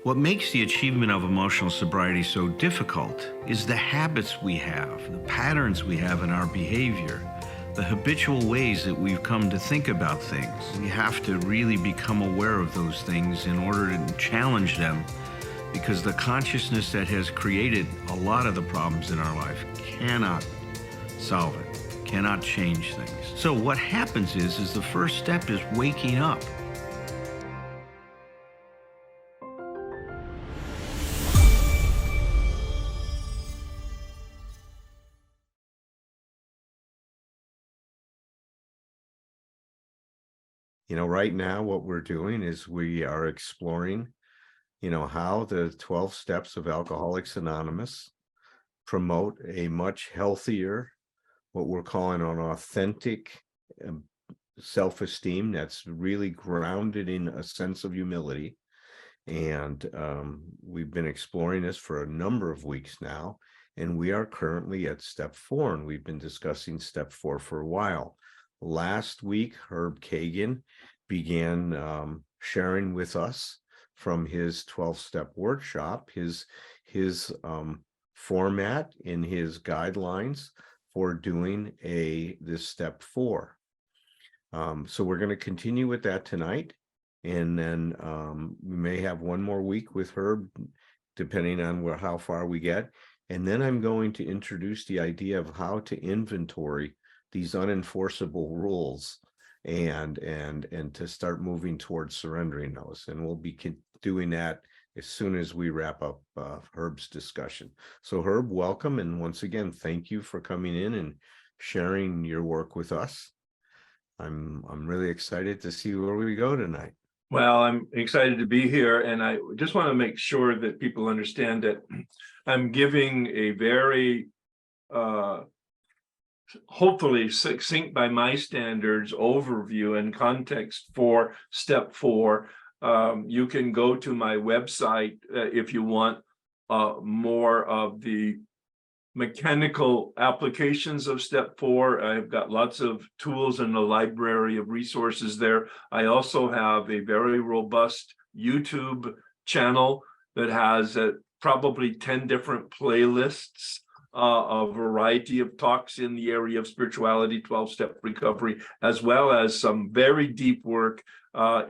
What makes the achievement of emotional sobriety so difficult is the habits we have, the patterns we have in our behavior, the habitual ways that we've come to think about things. We have to really become aware of those things in order to challenge them, because the consciousness that has created a lot of the problems in our life cannot solve it, cannot change things. So what happens is the first step is waking up. Right now what we're doing is we are exploring, how the 12 steps of Alcoholics Anonymous promote a much healthier, what we're calling an authentic self-esteem that's really grounded in a sense of humility. And we've been exploring this for a number of weeks now, and we are currently at step 4, and we've been discussing step 4 for a while. Last week, Herb Kaighan began sharing with us from his 12-step workshop, his format in his guidelines for doing this step 4. So we're going to continue with that tonight, and then we may have one more week with Herb, depending on how far we get. And then I'm going to introduce the idea of how to inventory these unenforceable rules and to start moving towards surrendering those. And we'll be doing that as soon as we wrap up Herb's discussion. So Herb, welcome. And once again, thank you for coming in and sharing your work with us. I'm really excited to see where we go tonight. Well, I'm excited to be here, and I just want to make sure that people understand that I'm giving a very hopefully succinct by my standards overview and context for step 4. You can go to my website if you want more of the mechanical applications of step 4. I've got lots of tools in the library of resources there. I also have a very robust YouTube channel that has probably 10 different playlists, a variety of talks in the area of spirituality, 12-step recovery, as well as some very deep work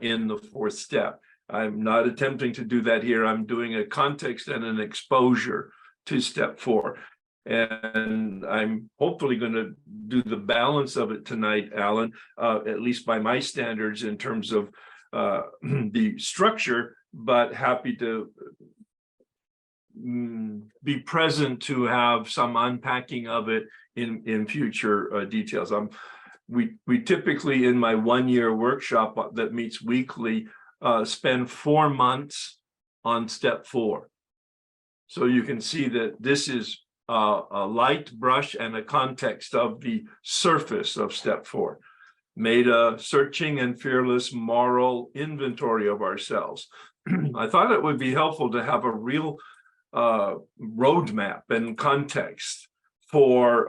in the 4th step. I'm not attempting to do that here. I'm doing a context and an exposure to step 4. And I'm hopefully going to do the balance of it tonight, Alan, at least by my standards in terms of the structure, but happy to be present to have some unpacking of it in future details. We typically, in my 1-year workshop that meets weekly, spend 4 months on step 4. So you can see that this is a light brush and a context of the surface of step 4, made a searching and fearless moral inventory of ourselves. I thought it would be helpful to have a real roadmap and context for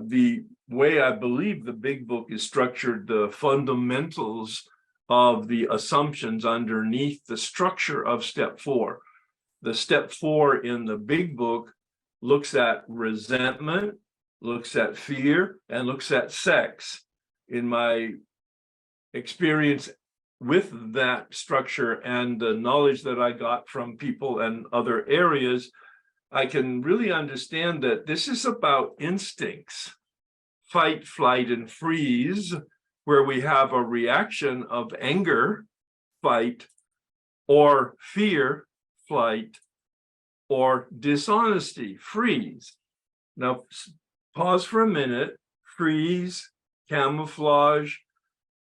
the way I believe the big book is structured, the fundamentals of the assumptions underneath the structure of step 4. The step 4 in the big book looks at resentment, looks at fear, and looks at sex. In my experience with that structure and the knowledge that I got from people and other areas, I can really understand that this is about instincts, fight, flight, and freeze, where we have a reaction of anger, fight, or fear, flight, or dishonesty, freeze. Now, pause for a minute. Freeze, camouflage,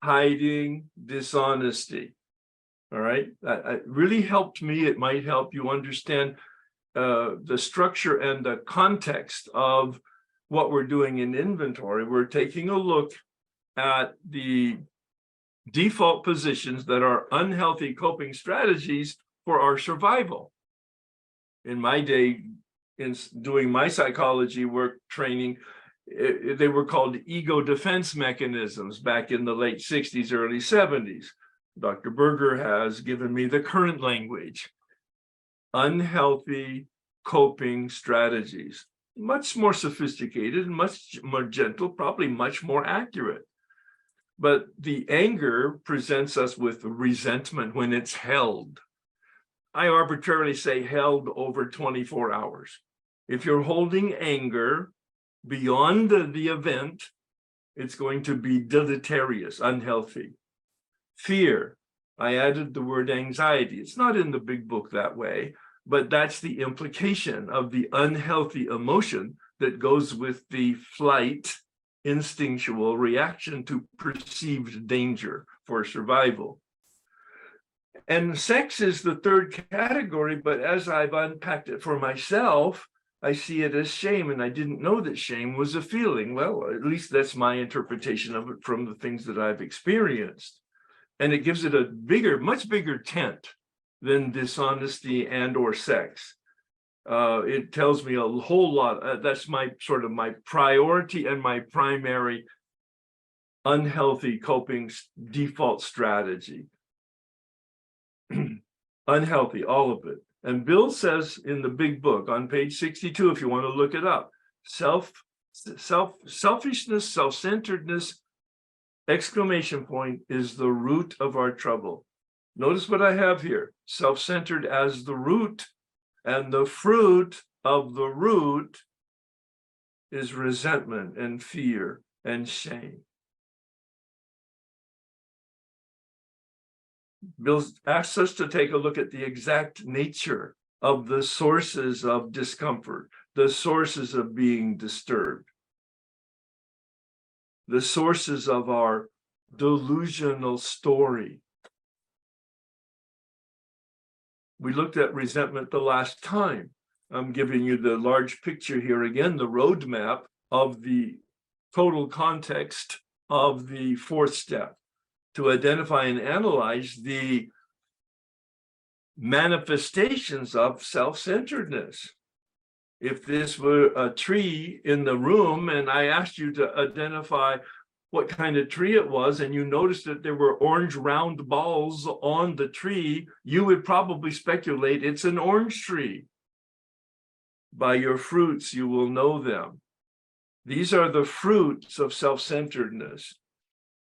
hiding, dishonesty. All right, that really helped me. It might help you understand the structure and the context of what we're doing in inventory. We're taking a look at the default positions that are unhealthy coping strategies for our survival. In my day, in doing my psychology work training, they were called ego defense mechanisms back in the late 60s, early 70s. Dr. Berger has given me the current language. unhealthy coping strategies. Much more sophisticated, much more gentle, probably much more accurate. But the anger presents us with resentment when it's held. I arbitrarily say held over 24 hours. If you're holding anger beyond the event, it's going to be deleterious, unhealthy. Fear, I added the word anxiety. It's not in the big book that way, but that's the implication of the unhealthy emotion that goes with the flight instinctual reaction to perceived danger for survival. And sex is the third category, but as I've unpacked it for myself, I see it as shame, and I didn't know that shame was a feeling. Well, at least that's my interpretation of it from the things that I've experienced. And it gives it a bigger, much bigger tent than dishonesty and or sex. It tells me a whole lot. That's my sort of my priority and my primary unhealthy coping default strategy. Unhealthy, all of it. And Bill says in the big book on page 62, if you want to look it up, selfishness, self-centeredness, exclamation point, is the root of our trouble. Notice what I have here, self-centered as the root, and the fruit of the root is resentment and fear and shame. Bill asks us to take a look at the exact nature of the sources of discomfort, the sources of being disturbed, the sources of our delusional story. We looked at resentment the last time. I'm giving you the large picture here again, the roadmap of the total context of the fourth step, to identify and analyze the manifestations of self-centeredness. If this were a tree in the room and I asked you to identify what kind of tree it was, and you noticed that there were orange round balls on the tree, you would probably speculate it's an orange tree. By your fruits, you will know them. These are the fruits of self-centeredness.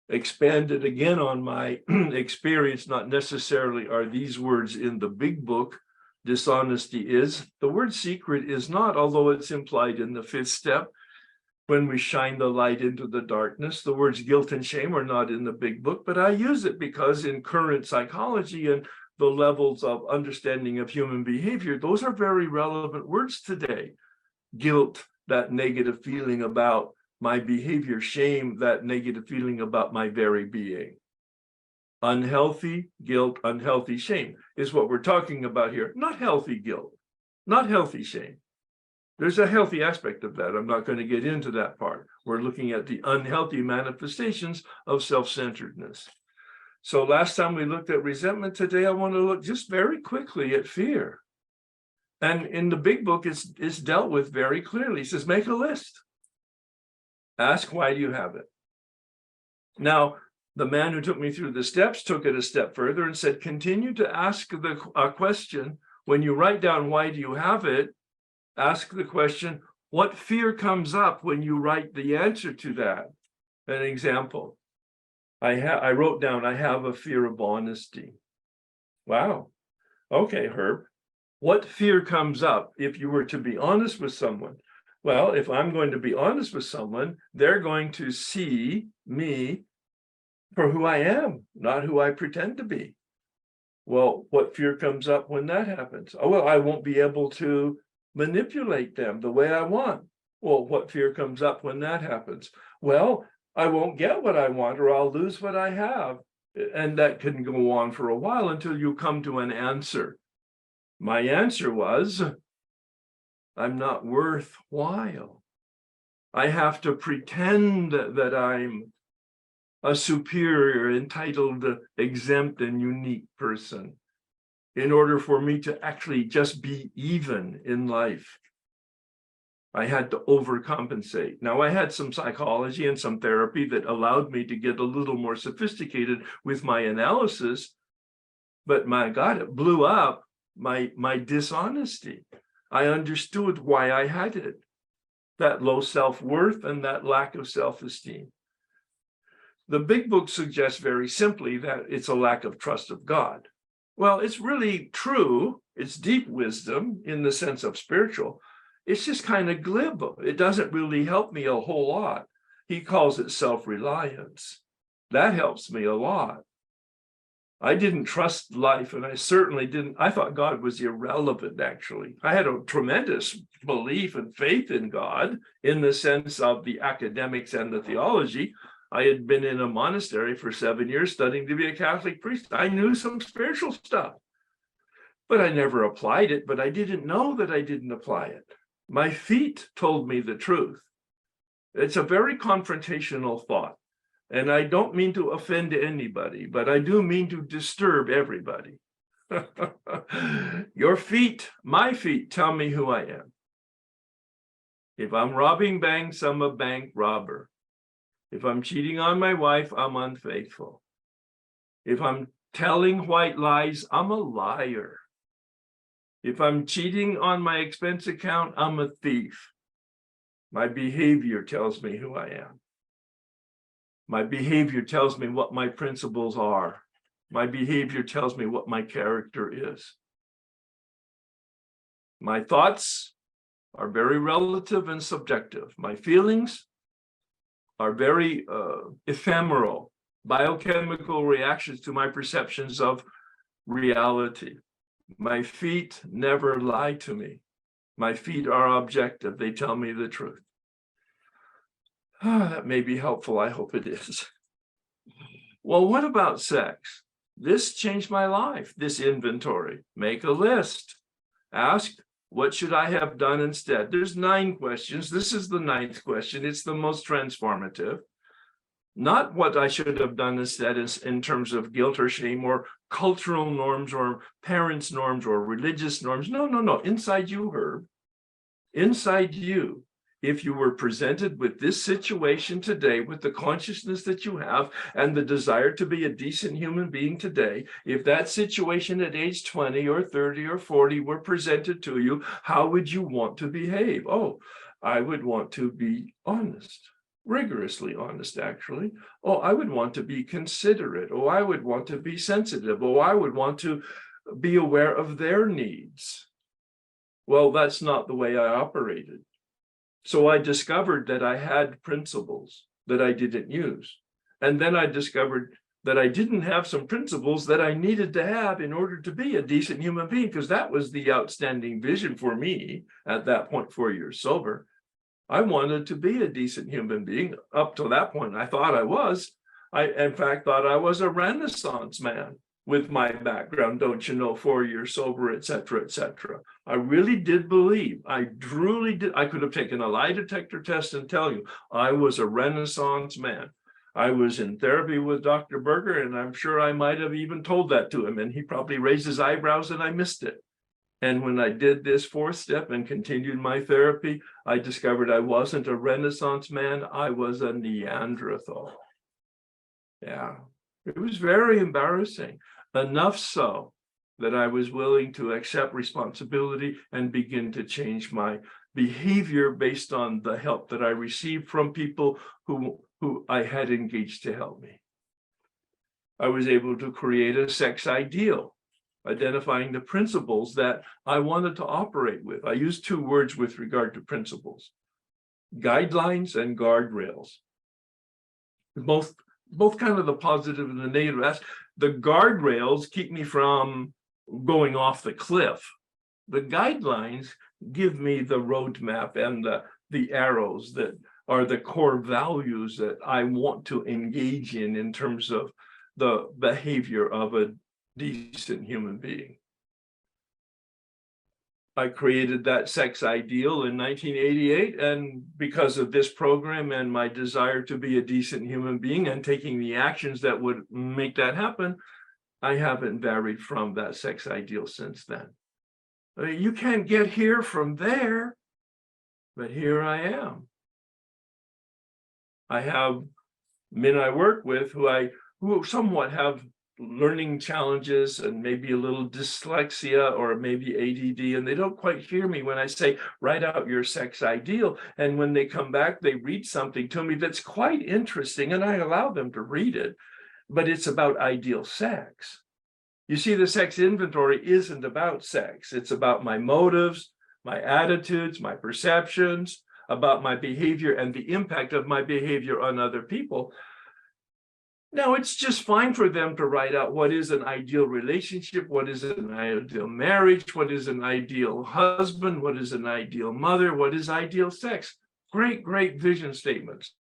Expanded again on my experience, not necessarily are these words in the big book. Dishonesty is. The word secret is not, although it's implied in the fifth step. When we shine the light into the darkness, the words guilt and shame are not in the big book, but I use it because in current psychology and the levels of understanding of human behavior, those are very relevant words today. Guilt, that negative feeling about my behavior; shame, that negative feeling about my very being. Unhealthy guilt, unhealthy shame is what we're talking about here. Not healthy guilt, not healthy shame. There's a healthy aspect of that. I'm not going to get into that part. We're looking at the unhealthy manifestations of self-centeredness. So last time we looked at resentment. Today I want to look just very quickly at fear. And in the big book, it's dealt with very clearly. It says, make a list. Ask, why do you have it? Now, the man who took me through the steps took it a step further and said, continue to ask the question. When you write down, why do you have it? Ask the question, what fear comes up when you write the answer to that? An example, I wrote down, I have a fear of honesty. Wow. Okay, Herb. What fear comes up if you were to be honest with someone? Well, if I'm going to be honest with someone, they're going to see me for who I am, not who I pretend to be. Well, what fear comes up when that happens? Oh, well, I won't be able to manipulate them the way I want. Well, what fear comes up when that happens? Well, I won't get what I want, or I'll lose what I have. And that can go on for a while until you come to an answer. My answer was, I'm not worthwhile. I have to pretend that I'm a superior, entitled, exempt, and unique person in order for me to actually just be even in life. I had to overcompensate. Now, I had some psychology and some therapy that allowed me to get a little more sophisticated with my analysis, but my God, it blew up my dishonesty. I understood why I had it, that low self-worth and that lack of self-esteem. The big book suggests very simply that it's a lack of trust of God. Well, it's really true. It's deep wisdom in the sense of spiritual. It's just kind of glib. It doesn't really help me a whole lot. He calls it self-reliance. That helps me a lot. I didn't trust life, and I certainly didn't. I thought God was irrelevant, actually. I had a tremendous belief and faith in God in the sense of the academics and the theology. I had been in a monastery for 7 years studying to be a Catholic priest. I knew some spiritual stuff, but I never applied it, but I didn't know that I didn't apply it. My feet told me the truth. It's a very confrontational thought. And I don't mean to offend anybody, but I do mean to disturb everybody. Your feet, my feet, tell me who I am. If I'm robbing banks, I'm a bank robber. If I'm cheating on my wife, I'm unfaithful. If I'm telling white lies, I'm a liar. If I'm cheating on my expense account, I'm a thief. My behavior tells me who I am. My behavior tells me what my principles are. My behavior tells me what my character is. My thoughts are very relative and subjective. My feelings are very ephemeral, biochemical reactions to my perceptions of reality. My feet never lie to me. My feet are objective. They tell me the truth. That may be helpful. I hope it is. Well, what about sex? This changed my life, this inventory. Make a list. Ask, what should I have done instead? There's 9 questions. This is the 9th question. It's the most transformative. Not what I should have done instead in terms of guilt or shame or cultural norms or parents' norms or religious norms. No. Inside you, Herb. Inside you. If you were presented with this situation today, with the consciousness that you have and the desire to be a decent human being today, if that situation at age 20 or 30 or 40 were presented to you, how would you want to behave? Oh, I would want to be honest, rigorously honest, actually. Oh, I would want to be considerate. Oh, I would want to be sensitive. Oh, I would want to be aware of their needs. Well, that's not the way I operated. So I discovered that I had principles that I didn't use. And then I discovered that I didn't have some principles that I needed to have in order to be a decent human being, because that was the outstanding vision for me at that point, 4 years sober. I wanted to be a decent human being. Up to that point, I thought I was. I, in fact, thought I was a Renaissance man with my background, don't you know, 4 years sober, et cetera, et cetera. I really did believe, I truly did. I could have taken a lie detector test and tell you I was a Renaissance man. I was in therapy with Dr. Berger, and I'm sure I might have even told that to him, and he probably raised his eyebrows and I missed it. And when I did this 4th step and continued my therapy, I discovered I wasn't a Renaissance man, I was a Neanderthal. Yeah, it was very embarrassing, enough so that I was willing to accept responsibility and begin to change my behavior based on the help that I received from people who I had engaged to help me. I was able to create a sex ideal, identifying the principles that I wanted to operate with. I use 2 words with regard to principles: guidelines and guardrails. Both kind of the positive and the negative. The guardrails keep me from going off the cliff. The guidelines give me the roadmap and the arrows that are the core values that I want to engage in terms of the behavior of a decent human being. I created that sex ideal in 1988, and because of this program and my desire to be a decent human being and taking the actions that would make that happen, I haven't varied from that sex ideal since then. I mean, you can't get here from there, but here I am. I have men I work with who somewhat have learning challenges and maybe a little dyslexia or maybe ADD, and they don't quite hear me when I say, write out your sex ideal. And when they come back, they read something to me that's quite interesting, and I allow them to read it, but it's about ideal sex. You see, the sex inventory isn't about sex. It's about my motives, my attitudes, my perceptions, about my behavior and the impact of my behavior on other people. Now, it's just fine for them to write out what is an ideal relationship, what is an ideal marriage, what is an ideal husband, what is an ideal mother, what is ideal sex. Great, great vision statements.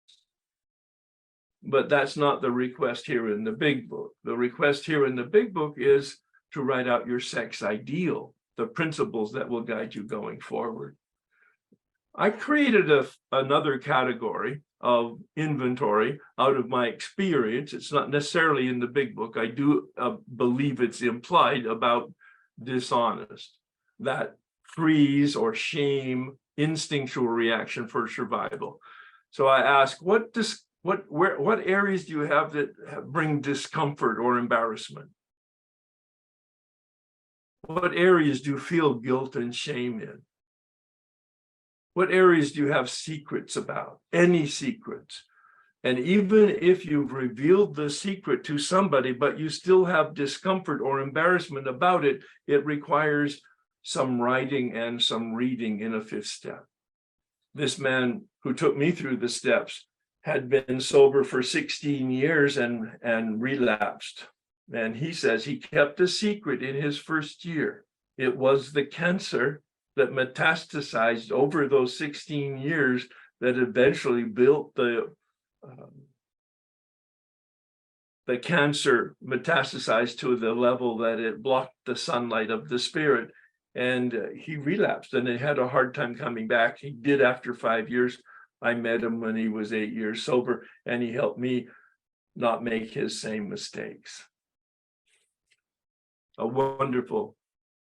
But that's not the request here in the big book. The request here in the big book is to write out your sex ideal, the principles that will guide you going forward. I created another category of inventory out of my experience. It's not necessarily in the big book. I do believe it's implied about dishonest, that freeze or shame, instinctual reaction for survival. So I ask, what areas do you have that bring discomfort or embarrassment? What areas do you feel guilt and shame in? What areas do you have secrets about? Any secrets? And even if you've revealed the secret to somebody, but you still have discomfort or embarrassment about it, it requires some writing and some reading in a fifth step. This man who took me through the steps had been sober for 16 years and relapsed. And he says he kept a secret in his first year. It was the cancer that metastasized over those 16 years that eventually built the cancer metastasized to the level that it blocked the sunlight of the spirit. And he relapsed and he had a hard time coming back. He did after 5 years. I met him when he was 8 years sober, and he helped me not make his same mistakes. A wonderful,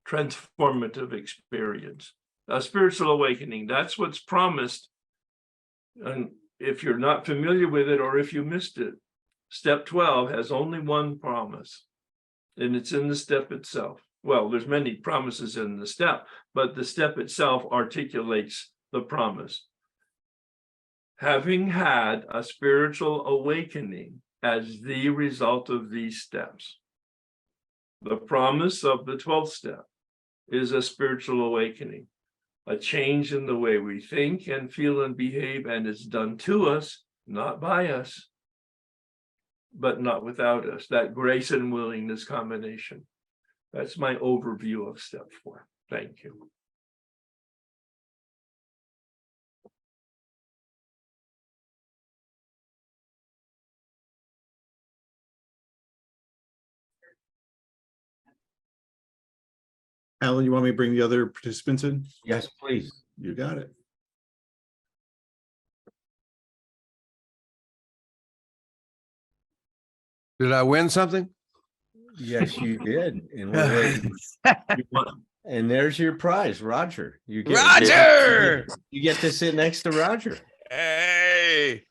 transformative experience. A spiritual awakening, that's what's promised. And if you're not familiar with it, or if you missed it, step 12 has only one promise, and it's in the step itself. Well, there's many promises in the step, but the step itself articulates the promise. Having had a spiritual awakening as the result of these steps. The promise of the 12th step is a spiritual awakening, a change in the way we think and feel and behave, and it's done to us, not by us, but not without us. That grace and willingness combination. That's my overview of step 4. Thank you. Alan, you want me to bring the other participants in? Yes, please. You got it. Did I win something? Yes, you did. And we're waiting. And there's your prize, Roger. Roger! You get to sit next to Roger. Hey,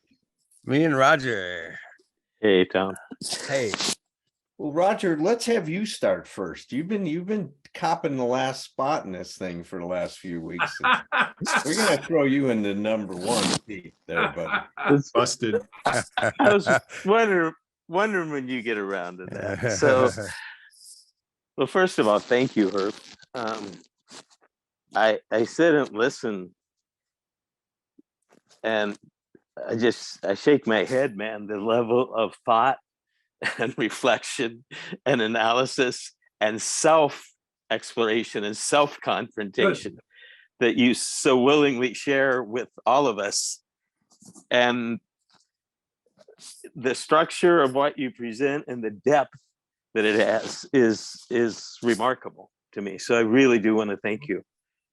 me and Roger. Hey, Tom. Hey, Well, Roger, let's have you start first. You've been copping the last spot in this thing for the last few weeks. We're gonna throw you into number 1 seat there, buddy. Busted. I was wondering when you get around to that. So, well, first of all, thank you, Herb. I sit and listen, and I shake my head, man. The level of thought and reflection and analysis and self-exploration and self-confrontation that you so willingly share with all of us. And the structure of what you present and the depth that it has is remarkable to me. So I really do want to thank you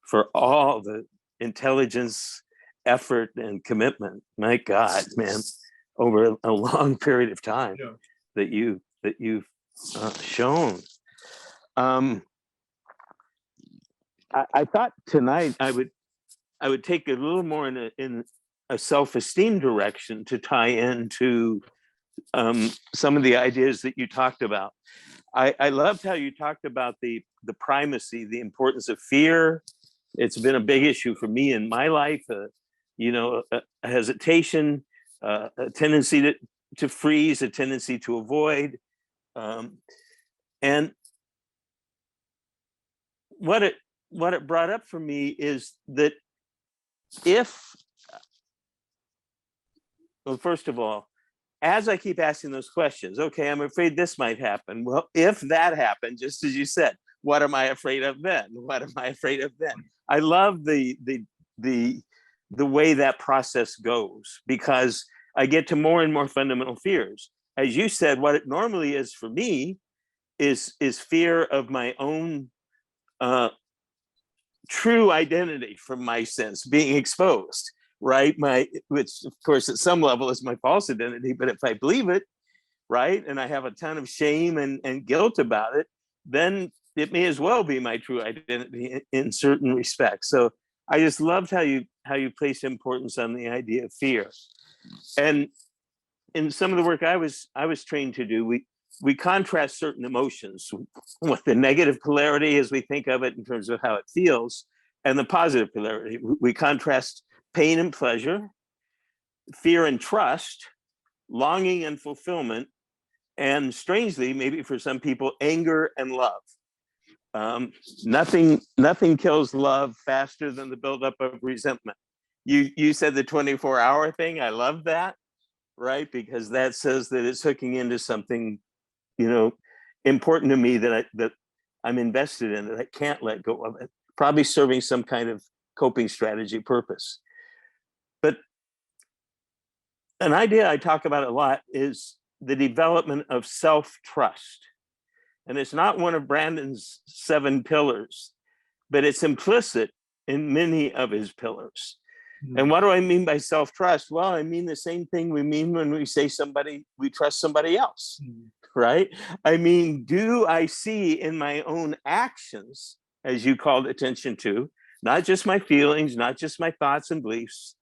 for all the intelligence, effort, and commitment. My God, man, over a long period of time. Yeah. that you've shown. I thought tonight I would take a little more in a self-esteem direction to tie into some of the ideas that you talked about. I loved how you talked about the primacy, the importance of fear. It's been a big issue for me in my life. A hesitation, a tendency to freeze, a tendency to avoid, and what it brought up for me is that well, first of all, as I keep asking those questions, okay, I'm afraid this might happen. Well, if that happened, just as you said, what am I afraid of then? What am I afraid of then? I love the way that process goes, because I get to more and more fundamental fears. As you said, what it normally is for me is fear of my own true identity from my sense being exposed, right? Which of course at some level is my false identity, but if I believe it, right, and I have a ton of shame and guilt about it, then it may as well be my true identity in certain respects. So I just loved how you place importance on the idea of fear. And in some of the work I was trained to do, we contrast certain emotions with the negative polarity as we think of it in terms of how it feels, and the positive polarity. We contrast pain and pleasure, fear and trust, longing and fulfillment, and strangely, maybe for some people, anger and love. Nothing kills love faster than the buildup of resentment. You said the 24-hour thing. I love that, right? Because that says that it's hooking into something, important to me that I'm invested in, that I can't let go of it. Probably serving some kind of coping strategy purpose. But an idea I talk about a lot is the development of self-trust. And it's not one of Brandon's 7 pillars, but it's implicit in many of his pillars. And what do I mean by self-trust? Well, I mean the same thing we mean when we say we trust somebody else, right? I mean, do I see in my own actions, as you called attention to, not just my feelings, not just my thoughts and beliefs,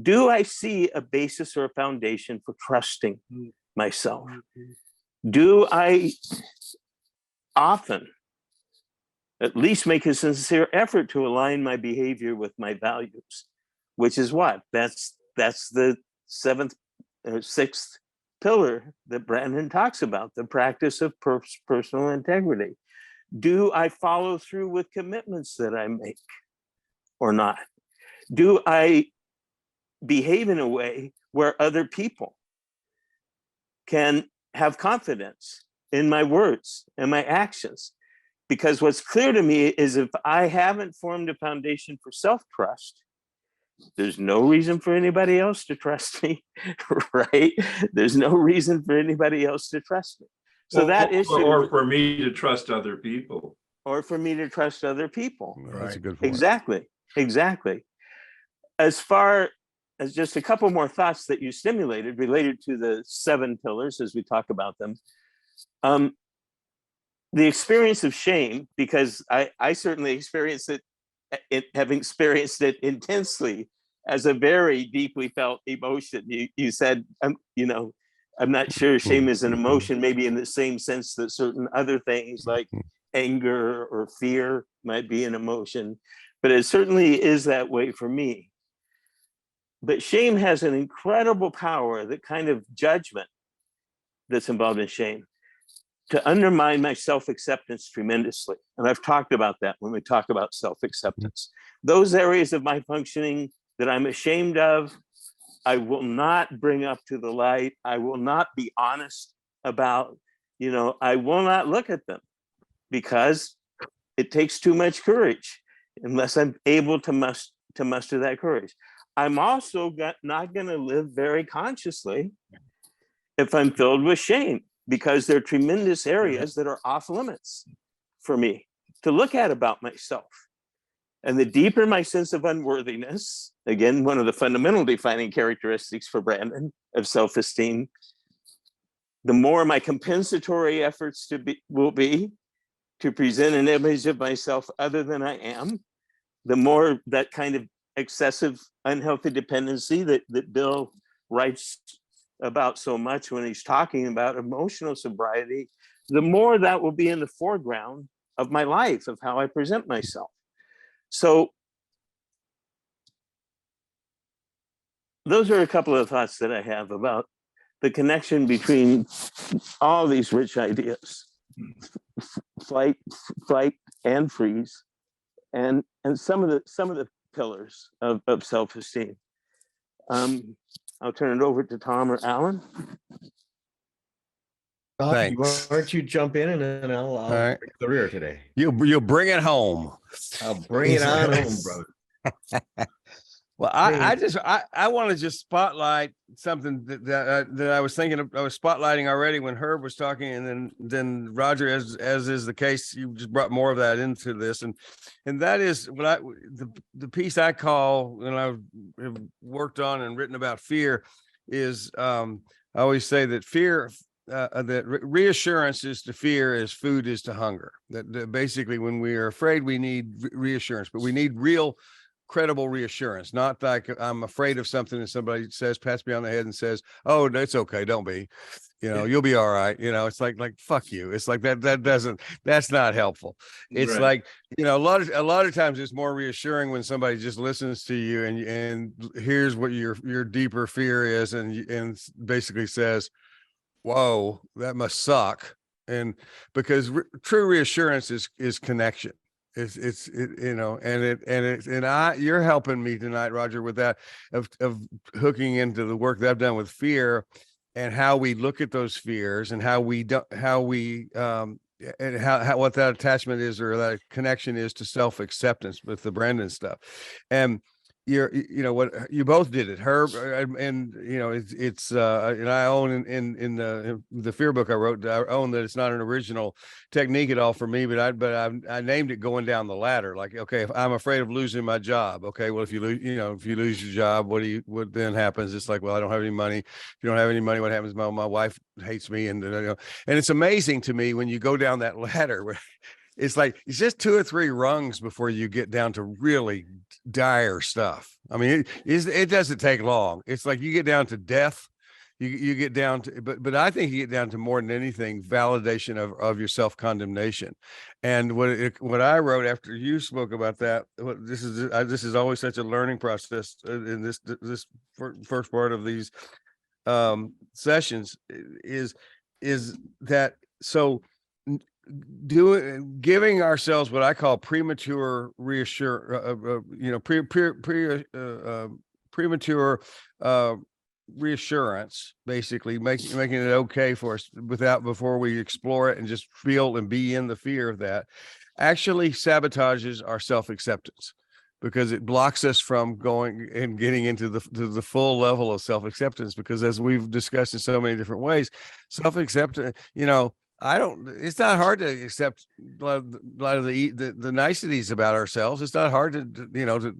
do I see a basis or a foundation for trusting myself? Do I often at least make a sincere effort to align my behavior with my values? Which is what? That's the 6th pillar that Brandon talks about, the practice of personal integrity. Do I follow through with commitments that I make or not? Do I behave in a way where other people can have confidence in my words and my actions? Because what's clear to me is if I haven't formed a foundation for self-trust, there's no reason for anybody else to trust me, right? There's no reason for anybody else to trust me. So that issue, or for me to trust other people, or for me to trust other people. That's a good point. Exactly. As far as just a couple more thoughts that you stimulated related to the 7 pillars as we talk about them. The experience of shame, because I certainly experienced it, having experienced it intensely as a very deeply felt emotion. You said, I'm not sure shame is an emotion, maybe in the same sense that certain other things like anger or fear might be an emotion, but it certainly is that way for me. But shame has an incredible power, the kind of judgment that's involved in shame, to undermine my self-acceptance tremendously. And I've talked about that when we talk about self-acceptance. Those areas of my functioning that I'm ashamed of, I will not bring up to the light. I will not be honest about, I will not look at them, because it takes too much courage unless I'm able to muster that courage. I'm also not going to live very consciously if I'm filled with shame, because there are tremendous areas that are off limits for me to look at about myself. And the deeper my sense of unworthiness, again, one of the fundamental defining characteristics for Brandon of self-esteem, the more my compensatory efforts will be to present an image of myself other than I am, the more that kind of excessive unhealthy dependency that Bill writes about so much when he's talking about emotional sobriety, the more that will be in the foreground of my life, of how I present myself. So those are a couple of thoughts that I have about the connection between all these rich ideas, flight, and freeze, and some of the pillars of self-esteem. I'll turn it over to Tom or Alan. Why Thanks. don't you jump in and then I'll right. bring the rear today. You'll bring it home. I'll bring it on home, brother. Well, I want to just spotlight something that I was thinking of. I was spotlighting already when Herb was talking, and then Roger, as is the case, you just brought more of that into this, and that is what the piece I call, and I've worked on and written about fear, is I always say that fear. That reassurance is to fear as food is to hunger. That basically, when we are afraid, we need reassurance, but we need real, credible reassurance. Not like I'm afraid of something and somebody says, pats me on the head and says, "Oh, it's okay, don't be. You'll be all right." It's like fuck you. It's like that's not helpful. It's Right. like, a lot of times it's more reassuring when somebody just listens to you and hears what your deeper fear is and basically says, "Whoa, that must suck." And because true reassurance is connection. You're helping me tonight, Roger, with that of hooking into the work that I've done with fear and how we look at those fears and how we and how what that attachment is or that connection is to self-acceptance with the Brandon stuff. And what you both did it, Herb, and it's and I own in the fear book I wrote, I own that it's not an original technique at all for me, but I named it going down the ladder. Like, okay, if I'm afraid of losing my job, okay, well, if you lose your job, what then happens? It's like, well, I don't have any money. If you don't have any money, what happens? My wife hates me, and it's amazing to me when you go down that ladder where it's like it's just 2 or 3 rungs before you get down to really dire stuff. I mean, it doesn't take long. It's like you get down to death. You get down to, but I think you get down to more than anything, validation of your self-condemnation. And what I wrote after you spoke about that, this is always such a learning process in this first part of these sessions is that so giving ourselves what I call premature premature reassurance, basically making it okay for us before we explore it and just feel and be in the fear of that, actually sabotages our self-acceptance, because it blocks us from going and getting into the full level of self-acceptance. Because as we've discussed in so many different ways, self-acceptance, it's not hard to accept a lot of the niceties about ourselves. It's not hard to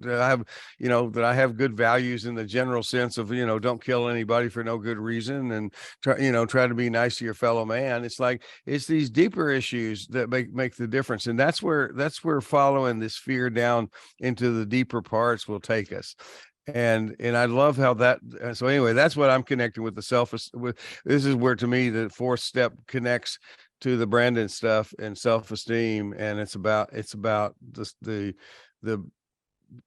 have, that I have good values in the general sense of, don't kill anybody for no good reason, and try to be nice to your fellow man. It's like, it's these deeper issues that make the difference. And that's where following this fear down into the deeper parts will take us. And I love how that, so anyway, that's what I'm connecting with with. This is where, to me, the 4th step connects to the Brandon stuff and self-esteem. And it's about the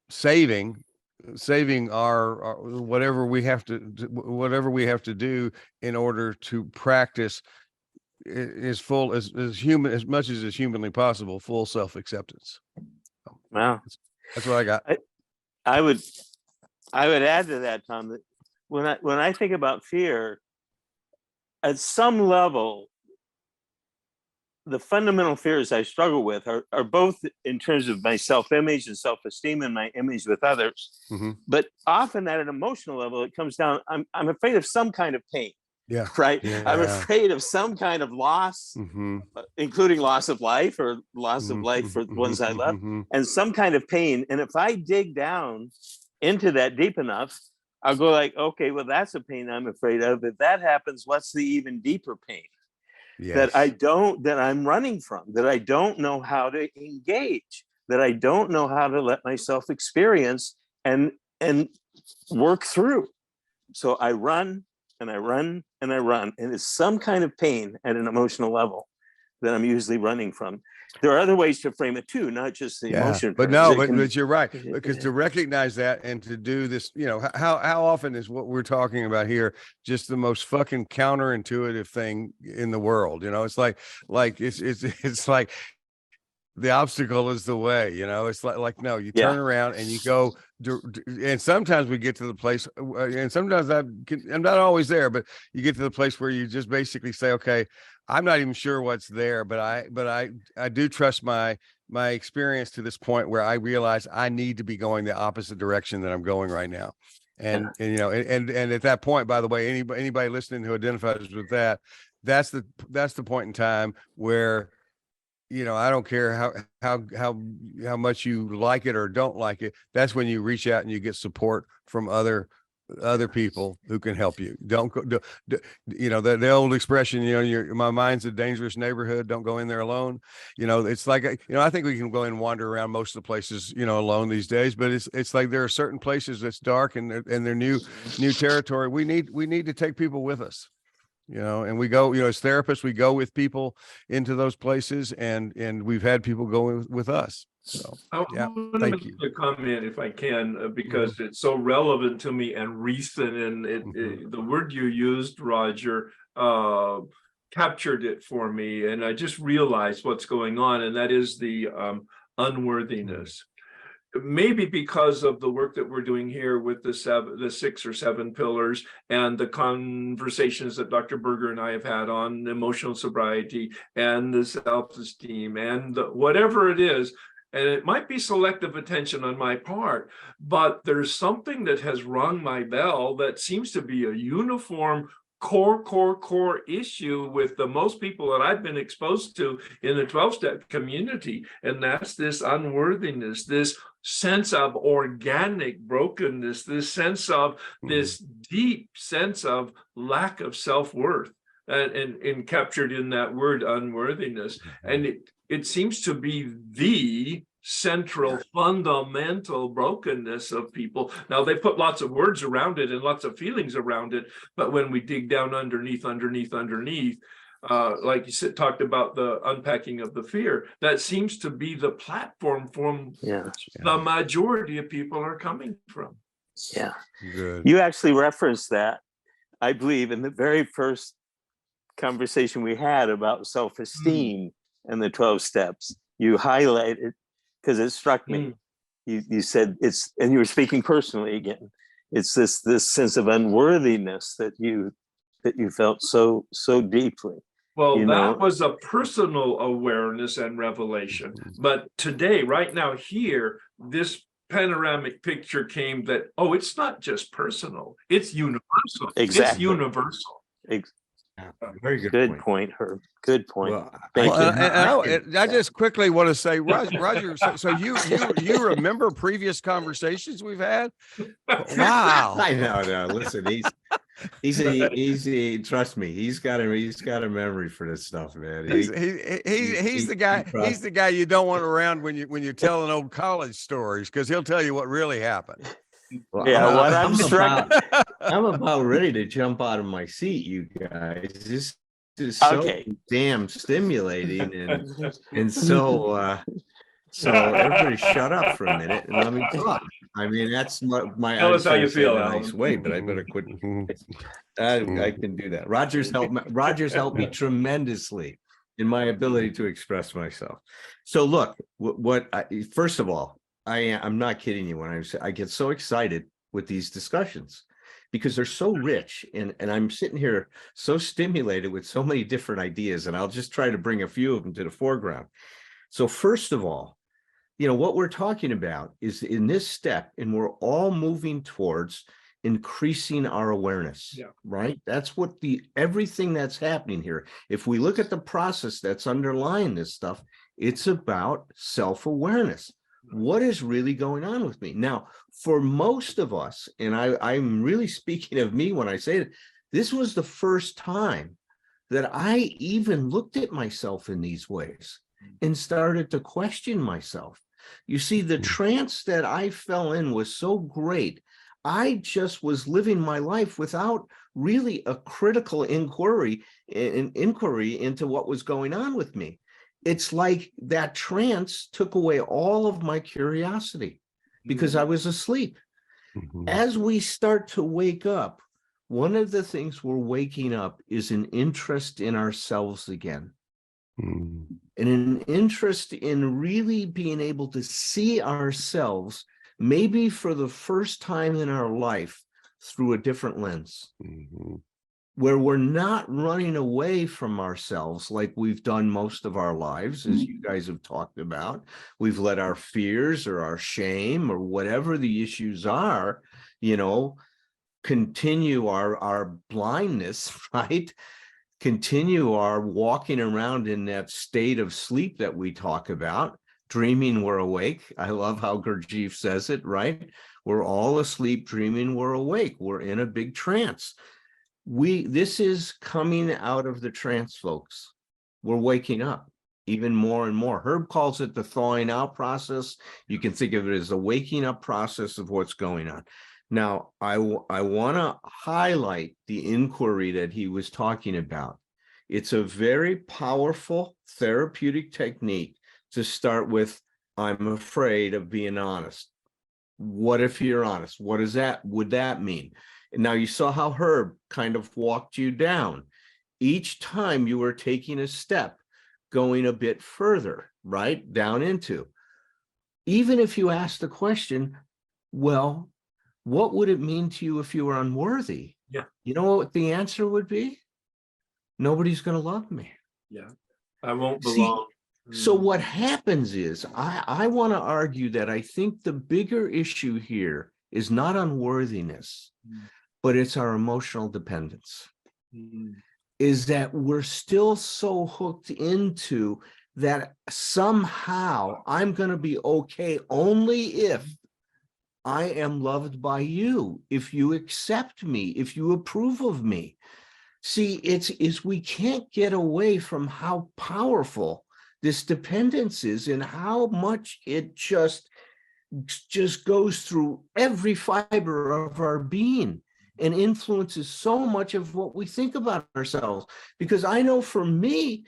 saving our whatever we have to do in order to practice as much as is humanly possible, full self-acceptance. Wow. That's what I got. I would add to that, Tom, that when I think about fear, at some level, the fundamental fears I struggle with are both in terms of my self-image and self-esteem and my image with others. Mm-hmm. But often at an emotional level, it comes down, I'm afraid of some kind of pain. Yeah. Right. Yeah. I'm afraid of some kind of loss, Mm-hmm. Including loss of life or loss of life for the ones I love, and some kind of pain. And if I dig down into that deep enough, I'll go like, okay, well, that's a pain I'm afraid of. If that happens, what's the even deeper pain? Yes. that I'm running from, that I don't know how to engage, that I don't know how to let myself experience and work through. So I run and I run and I run, and it's some kind of pain at an emotional level that I'm usually running from. There are other ways to frame it too, not just the emotion. But terms. no, It but, can- but you're right, because to recognize that and to do this, how often is what we're talking about here just the most fucking counterintuitive thing in the world? It's like it's like the obstacle is the way. It's like no, you turn around and you go. And sometimes we get to the place, and sometimes I'm not always there, but you get to the place where you just basically say, okay, I'm not even sure what's there, but I do trust my experience to this point where I realize I need to be going the opposite direction that I'm going right now. And at that point, by the way, anybody listening who identifies with that, that's the point in time where, I don't care how much you like it or don't like it. That's when you reach out and you get support from other people who can help you. Don't go, the old expression, my mind's a dangerous neighborhood. Don't go in there alone. It's like, I think we can go and wander around most of the places, alone these days, but it's like there are certain places that's dark and they're new territory. We need to take people with us. And we go, as therapists, we go with people into those places, and we've had people go with us. So, I yeah, want to thank make you. a comment if I can, because it's so relevant to me and recent, and the word you used, Roger, captured it for me, and I just realized what's going on, and that is the unworthiness. Maybe because of the work that we're doing here with the 6 or 7 pillars, and the conversations that Dr. Berger and I have had on emotional sobriety and the self-esteem and whatever it is. And it might be selective attention on my part, but there's something that has rung my bell that seems to be a uniform core issue with the most people that I've been exposed to in the 12-step community. And that's this unworthiness, this sense of organic brokenness, this sense of this deep sense of lack of self-worth, and captured in that word unworthiness. And it seems to be the central fundamental brokenness of people. Now, they put lots of words around it and lots of feelings around it, but when we dig down underneath, like you said, talked about the unpacking of the fear, that seems to be the platform from the majority of people are coming from. Yeah. Good. You actually referenced that, I believe, in the very first conversation we had about self-esteem and the 12 steps. You highlighted, because it struck me. You said it's, and you were speaking personally again. It's this sense of unworthiness that you felt so deeply. Well, that was a personal awareness and revelation. But today, right now, here, this panoramic picture came that, it's not just personal, it's universal. Exactly. It's universal. Very good point, Herb. Good point. Well, Thank you. I just quickly want to say, Roger, so you remember previous conversations we've had? Wow. I know. Listen, he's trust me, he's got a memory for this stuff, man. He's the guy. He's the guy you don't want around when you're telling old college stories, because he'll tell you what really happened. Well, Yeah, what I'm struck. I'm about ready to jump out of my seat, you guys. This is so damn stimulating, and so everybody shut up for a minute and let me talk. I mean, that's my. Tell us how you feel, in a nice way, but I better quit. I can do that. Roger's helped me tremendously in my ability to express myself. So look, first of all, I'm not kidding you when I get so excited with these discussions, because they're so rich, and I'm sitting here so stimulated with so many different ideas, and I'll just try to bring a few of them to the foreground. So first of all, what we're talking about is in this step, and we're all moving towards increasing our awareness, right? That's what everything that's happening here. If we look at the process that's underlying this stuff, it's about self-awareness. What is really going on with me? Now, for most of us, and I'm really speaking of me when I say that, this was the first time that I even looked at myself in these ways and started to question myself. You see, the trance that I fell in was so great. I just was living my life without really a critical inquiry into what was going on with me. It's like that trance took away all of my curiosity because I was asleep. As we start to wake up, one of the things we're waking up is an interest in ourselves again. And an interest in really being able to see ourselves, maybe for the first time in our life, through a different lens, where we're not running away from ourselves like we've done most of our lives, as you guys have talked about. We've let our fears or our shame or whatever the issues are, continue our blindness, right? Continue our walking around in that state of sleep that we talk about, dreaming we're awake. I love how Gurdjieff says it, right? We're all asleep, dreaming we're awake. We're in a big trance. This is coming out of the trance, folks. We're waking up even more and more. Herb calls it the thawing out process. You can think of it as the waking up process of what's going on. Now, I want to highlight the inquiry that he was talking about. It's a very powerful therapeutic technique to start with, I'm afraid of being honest. What if you're honest? Would that mean? And now you saw how Herb kind of walked you down. Each time you were taking a step, going a bit further, right? Down into. Even if you ask the question, well, what would it mean to you if you were unworthy? Yeah. You know what the answer would be? Nobody's going to love me. Yeah. I won't See, belong. so what happens is, I want to argue that I think the bigger issue here is not unworthiness, but it's our emotional dependence. Is that we're still so hooked into that somehow I'm going to be okay only if I am loved by you, if you accept me, if you approve of me. See, it's we can't get away from how powerful this dependence is and how much it just goes through every fiber of our being and influences so much of what we think about ourselves. Because I know for me,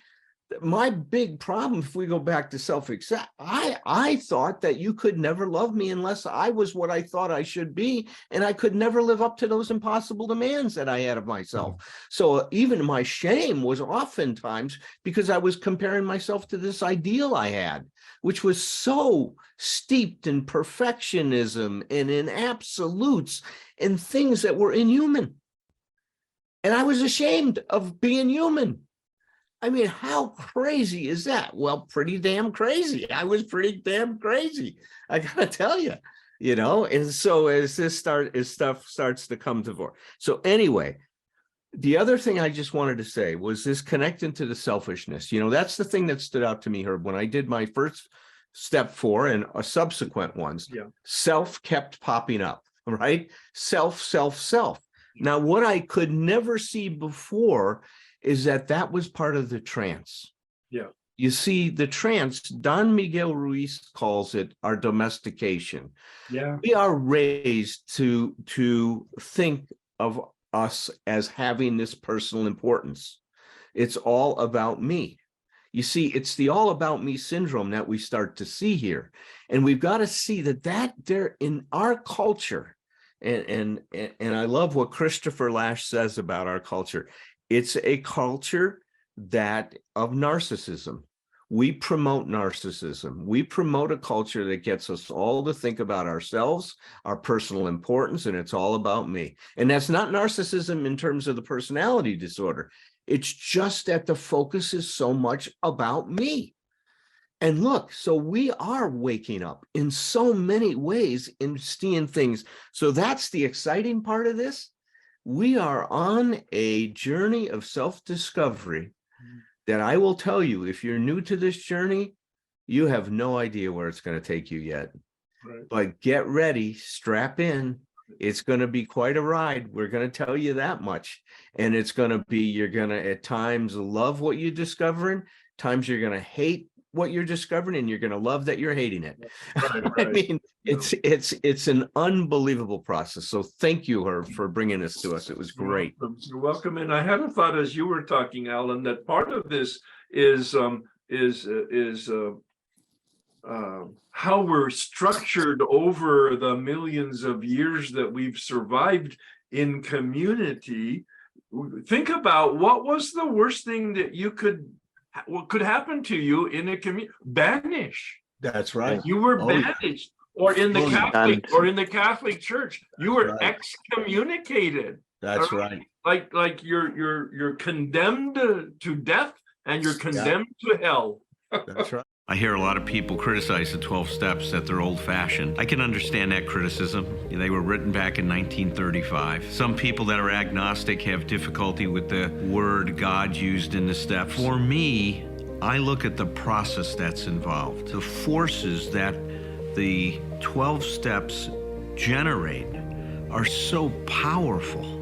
my big problem, if we go back to self-accept, I thought that you could never love me unless I was what I thought I should be, and I could never live up to those impossible demands that I had of myself. So even my shame was oftentimes because I was comparing myself to this ideal I had, which was so steeped in perfectionism and in absolutes and things that were inhuman. And I was ashamed of being human. I mean, how crazy is that? Well, pretty damn crazy. I was pretty damn crazy. I gotta tell you, and so as stuff starts to come to fore. So anyway, the other thing I just wanted to say was this connecting to the selfishness. That's the thing that stood out to me, Herb, when I did my first step 4 and subsequent ones. Yeah. Self kept popping up, right? Self. Now, what I could never see before is that was part of the trance. Yeah. You see, the trance, Don Miguel Ruiz calls it our domestication. Yeah. We are raised to think of us as having this personal importance. It's all about me. You see, it's the all about me syndrome that we start to see here. And we've got to see that there in our culture, and I love what Christopher Lasch says about our culture. It's a culture of narcissism. We promote narcissism. We promote a culture that gets us all to think about ourselves, our personal importance, and it's all about me. And that's not narcissism in terms of the personality disorder. It's just that the focus is so much about me. And look, so we are waking up in so many ways in seeing things. So that's the exciting part of this. We are on a journey of self-discovery that I will tell you, if you're new to this journey, you have no idea where it's going to take you yet. Right. But get ready, strap in. It's going to be quite a ride. We're going to tell you that much. And it's going to be, you're going to at times love what you're discovering, times you're going to hate what you're discovering, and you're going to love that you're hating it. Right, I right. mean, it's an unbelievable process. So thank you, Herb, for bringing this to us. It was great. You're welcome. And I had a thought as you were talking, Alan, that part of this is how we're structured over the millions of years that we've survived in community. Think about what was the worst thing that what could happen to you in a community? Banish. That's right. You were Oh, yeah. banished, or in the Oh, yeah. Catholic Church, you were right. excommunicated. That's All right. Like you're condemned to death, and you're condemned to hell. That's right. I hear a lot of people criticize the 12 steps that they're old-fashioned. I can understand that criticism. They were written back in 1935. Some people that are agnostic have difficulty with the word God used in the steps. For me, I look at the process that's involved. The forces that the 12 steps generate are so powerful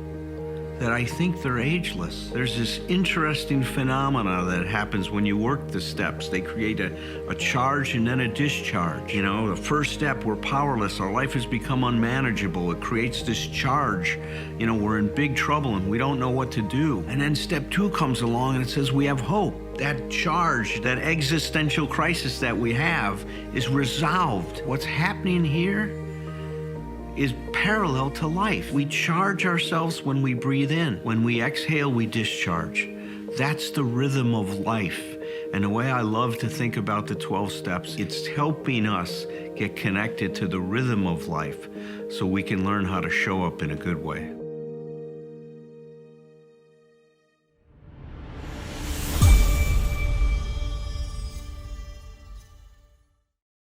that I think they're ageless. There's this interesting phenomena that happens when you work the steps. They create a charge and then a discharge. You know, the first step, we're powerless. Our life has become unmanageable. It creates this charge. You know, we're in big trouble and we don't know what to do. And then step 2 comes along and it says we have hope. That charge, that existential crisis that we have is resolved. What's happening here is parallel to life. We charge ourselves when we breathe in. When we exhale, we discharge. That's the rhythm of life. And the way I love to think about the 12 steps, it's helping us get connected to the rhythm of life so we can learn how to show up in a good way.